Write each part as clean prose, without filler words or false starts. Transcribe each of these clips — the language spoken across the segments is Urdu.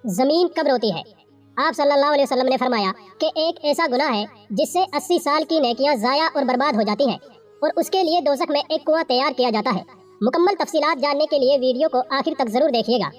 زمین کب روتی ہے؟ آپ صلی اللہ علیہ وسلم نے فرمایا کہ ایک ایسا گناہ ہے جس سے 80 سال کی نیکیاں ضائع اور برباد ہو جاتی ہیں اور اس کے لیے دوزخ میں ایک کنواں تیار کیا جاتا ہے۔ مکمل تفصیلات جاننے کے لیے ویڈیو کو آخر تک ضرور دیکھیے گا۔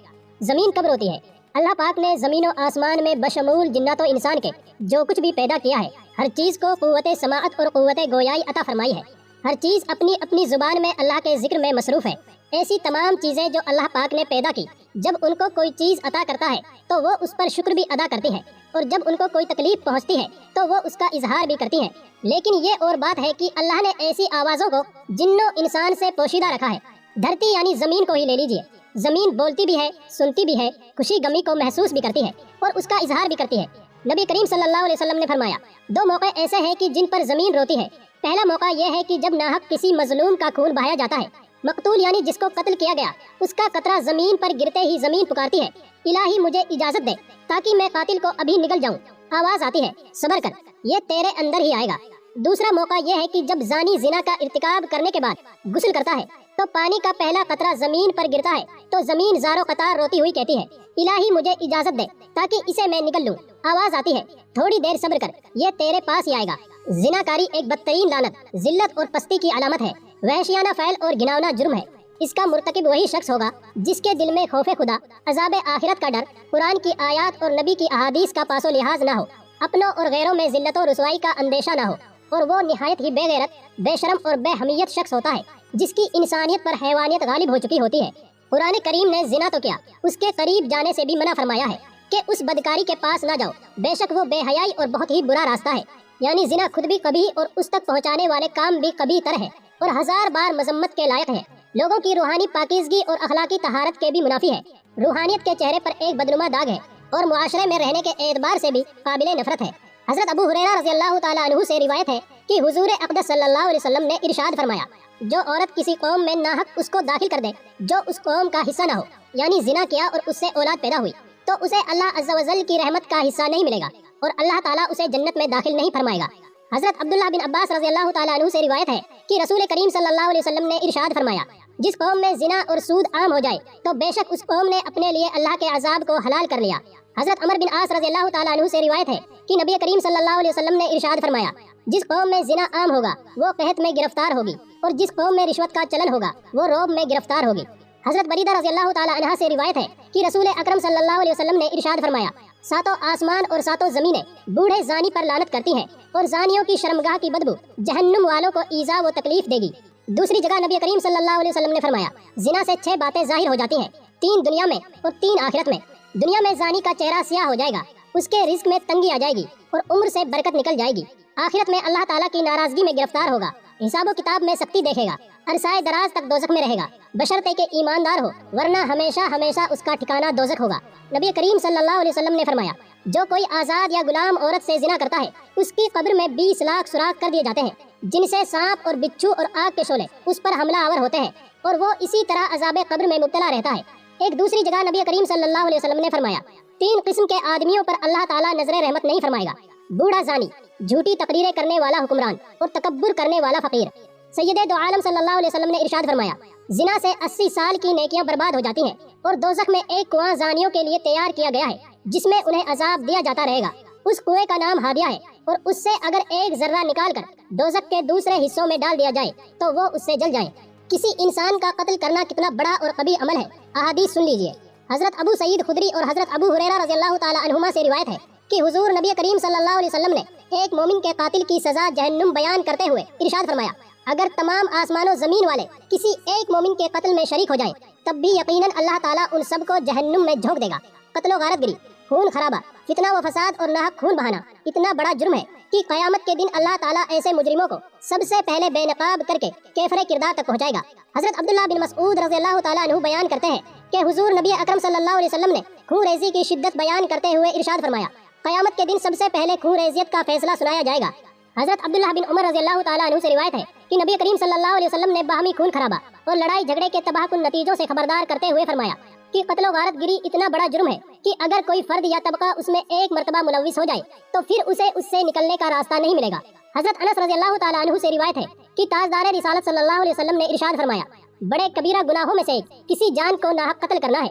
زمین کب روتی ہے؟ اللہ پاک نے زمین و آسمان میں بشمول جنات و انسان کے جو کچھ بھی پیدا کیا ہے، ہر چیز کو قوت سماعت اور قوت گویائی عطا فرمائی ہے۔ ہر چیز اپنی اپنی زبان میں اللہ کے ذکر میں مصروف ہے۔ ایسی تمام چیزیں جو اللہ پاک نے پیدا کی، جب ان کو کوئی چیز عطا کرتا ہے تو وہ اس پر شکر بھی ادا کرتی ہے، اور جب ان کو کوئی تکلیف پہنچتی ہے تو وہ اس کا اظہار بھی کرتی ہیں۔ لیکن یہ اور بات ہے کہ اللہ نے ایسی آوازوں کو جن و انسان سے پوشیدہ رکھا ہے۔ دھرتی یعنی زمین کو ہی لے لیجئے، زمین بولتی بھی ہے، سنتی بھی ہے، خوشی غمی کو محسوس بھی کرتی ہے اور اس کا اظہار بھی کرتی ہے۔ نبی کریم صلی اللہ علیہ وسلم نے فرمایا، 2 موقع ایسے ہیں کہ جن پر زمین روتی ہے۔ پہلا موقع یہ ہے کہ جب ناحق کسی مظلوم کا خون بہایا جاتا ہے، مقتول یعنی جس کو قتل کیا گیا، اس کا قطرہ زمین پر گرتے ہی زمین پکارتی ہے، الہی مجھے اجازت دے تاکہ میں قاتل کو ابھی نگل جاؤں۔ آواز آتی ہے، صبر کر، یہ تیرے اندر ہی آئے گا۔ دوسرا موقع یہ ہے کہ جب زانی زنا کا ارتکاب کرنے کے بعد غسل کرتا ہے تو پانی کا پہلا قطرہ زمین پر گرتا ہے تو زمین زار و قطار روتی ہوئی کہتی ہے، الہی مجھے اجازت دے تاکہ اسے میں نگل لوں۔ آواز آتی ہے، تھوڑی دیر صبر کر، یہ تیرے پاس ہی آئے گا۔ زناکاری ایک بدترین لعنت، ذلت اور پستی کی علامت ہے، وحشیانہ فعل اور گھناؤنا جرم ہے۔ اس کا مرتکب وہی شخص ہوگا جس کے دل میں خوف خدا، عذاب آخرت کا ڈر، قرآن کی آیات اور نبی کی احادیث کا پاس و لحاظ نہ ہو، اپنوں اور غیروں میں ذلت و رسوائی کا اندیشہ نہ ہو، اور وہ نہایت ہی بے غیرت، بے شرم اور بے حمیت شخص ہوتا ہے جس کی انسانیت پر حیوانیت غالب ہو چکی ہوتی ہے۔ قرآن کریم نے زنا تو کیا، اس کے قریب جانے سے بھی منع فرمایا ہے کہ اس بدکاری کے پاس نہ جاؤ، بے شک وہ بے حیائی اور بہت ہی برا راستہ ہے۔ یعنی زنا خود بھی قبیح اور اس تک پہنچانے والے کام بھی قبیح تر ہے اور 1000 بار مذمت کے لائق ہے۔ لوگوں کی روحانی پاکیزگی اور اخلاقی طہارت کے بھی منافی ہے۔ روحانیت کے چہرے پر ایک بدنما داغ ہے اور معاشرے میں رہنے کے اعتبار سے بھی قابل نفرت ہے۔ حضرت ابو ہریرہ رضی اللہ تعالیٰ عنہ سے روایت ہے کہ حضور اقدس صلی اللہ علیہ وسلم نے ارشاد فرمایا، جو عورت کسی قوم میں ناحق اس کو داخل کر دے جو اس قوم کا حصہ نہ ہو، یعنی زنا کیا اور اس سے اولاد پیدا ہوئی، تو اسے اللہ عز و جل کی رحمت کا حصہ نہیں ملے گا اور اللہ تعالیٰ اسے جنت میں داخل نہیں فرمائے گا۔ حضرت عبداللہ بن عباس رضی اللہ تعالیٰ عنہ سے روایت ہے کہ رسول کریم صلی اللہ علیہ وسلم نے ارشاد فرمایا، جس قوم میں زنا اور سود عام ہو جائے تو بے شک اس قوم نے اپنے لیے اللہ کے عذاب کو حلال کر لیا۔ حضرت عمر بن عاص رضی اللہ تعالیٰ عنہ سے روایت ہے کہ نبی کریم صلی اللہ علیہ وسلم نے ارشاد فرمایا، جس قوم میں زنا عام ہوگا وہ قحط میں گرفتار ہوگی، اور جس قوم میں رشوت کا چلن ہوگا وہ رعب میں گرفتار ہوگی۔ حضرت بریدہ رضی اللہ تعالیٰ عنہ سے روایت ہے کہ رسول اکرم صلی اللہ علیہ وسلم نے ارشاد فرمایا، 7 آسمان اور 7 زمینیں بوڑھے زانی پر لعنت کرتی ہیں، اور زانیوں کی شرمگاہ کی بدبو جہنم والوں کو ایذا و تکلیف دے گی۔ دوسری جگہ نبی کریم صلی اللہ علیہ وسلم نے فرمایا، زنا سے 6 باتیں ظاہر ہو جاتی ہیں، 3 دنیا میں اور 3 آخرت میں۔ دنیا میں زانی کا چہرہ سیاہ ہو جائے گا، اس کے رزق میں تنگی آ جائے گی اور عمر سے برکت نکل جائے گی۔ آخرت میں اللہ تعالیٰ کی ناراضگی میں گرفتار ہوگا، حساب و کتاب میں سختی دیکھے گا، عرصۂ دراز تک دوزخ میں رہے گا، بشرطے کہ ایماندار ہو، ورنہ ہمیشہ ہمیشہ اس کا ٹھکانہ دوزخ ہوگا۔ نبی کریم صلی اللہ علیہ وسلم نے فرمایا، جو کوئی آزاد یا غلام عورت سے زنا کرتا ہے، اس کی قبر میں 20 لاکھ سوراخ کر دیے جاتے ہیں جن سے سانپ اور بچھو اور آگ کے شعلے اس پر حملہ آور ہوتے ہیں، اور وہ اسی طرح عذاب قبر میں مبتلا رہتا ہے۔ ایک دوسری جگہ نبی کریم صلی اللہ علیہ وسلم نے فرمایا، 3 قسم کے آدمیوں پر اللہ تعالیٰ نظر رحمت نہیں فرمائے گا، بوڑھا زانی، جھوٹی تقریریں کرنے والا حکمران اور تکبر کرنے والا فقیر۔ سید دو عالم صلی اللہ علیہ وسلم نے ارشاد فرمایا، زنا سے 80 سال کی نیکیاں برباد ہو جاتی ہیں، اور دوزخ میں ایک کنواں زانیوں کے لیے تیار کیا گیا ہے جس میں انہیں عذاب دیا جاتا رہے گا۔ اس کنویں کا نام ہادیہ ہے، اور اس سے اگر ایک ذرہ نکال کر دوزخ کے دوسرے حصوں میں ڈال دیا جائے تو وہ اس سے جل جائیں۔ کسی انسان کا قتل کرنا کتنا بڑا اور قبیح عمل ہے، احادیث سن لیجئے۔ حضرت ابو سعید خدری اور حضرت ابو ہریرہ رضی اللہ تعالیٰ عنہما سے روایت ہے کہ حضور نبی کریم صلی اللہ علیہ وسلم نے ایک مومن کے قاتل کی سزا جہنم بیان کرتے ہوئے ارشاد فرمایا، اگر تمام آسمان و زمین والے کسی ایک مومن کے قتل میں شریک ہو جائیں تب بھی یقیناً اللہ تعالیٰ ان سب کو جہنم میں جھونک دے گا۔ قتل و غارت گری، خون خرابہ، فتنہ و فساد اور ناحق خون بہانا اتنا بڑا جرم ہے کہ قیامت کے دن اللہ تعالیٰ ایسے مجرموں کو سب سے پہلے بے نقاب کر کے کیفر کردار تک پہنچائے گا۔ حضرت عبداللہ بن مسعود رضی اللہ تعالیٰ عنہ بیان کرتے ہیں کہ حضور نبی اکرم صلی اللہ علیہ وسلم نے خون ریزی کی شدت بیان کرتے ہوئے ارشاد فرمایا، قیامت کے دن سب سے پہلے خون ریزیت کا فیصلہ سنایا جائے گا۔ حضرت عبداللہ بن عمر رضی اللہ تعالیٰ عنہ سے روایت ہے کہ نبی کریم صلی اللہ علیہ وسلم نے باہمی خون خرابہ اور لڑائی جھگڑے کے تباہ کن نتیجوں سے خبردار کرتے ہوئے فرمایا کہ قتل و غارت گری اتنا بڑا جرم ہے کہ اگر کوئی فرد یا طبقہ اس میں ایک مرتبہ ملوث ہو جائے تو پھر اسے اس سے نکلنے کا راستہ نہیں ملے گا۔ حضرت انس رضی اللہ تعالیٰ عنہ سے روایت ہے کہ تاجدار رسالت صلی اللہ علیہ وسلم نے ارشاد فرمایا، بڑے کبیرہ گناہوں میں سے ایک کسی جان کو ناحق قتل کرنا ہے۔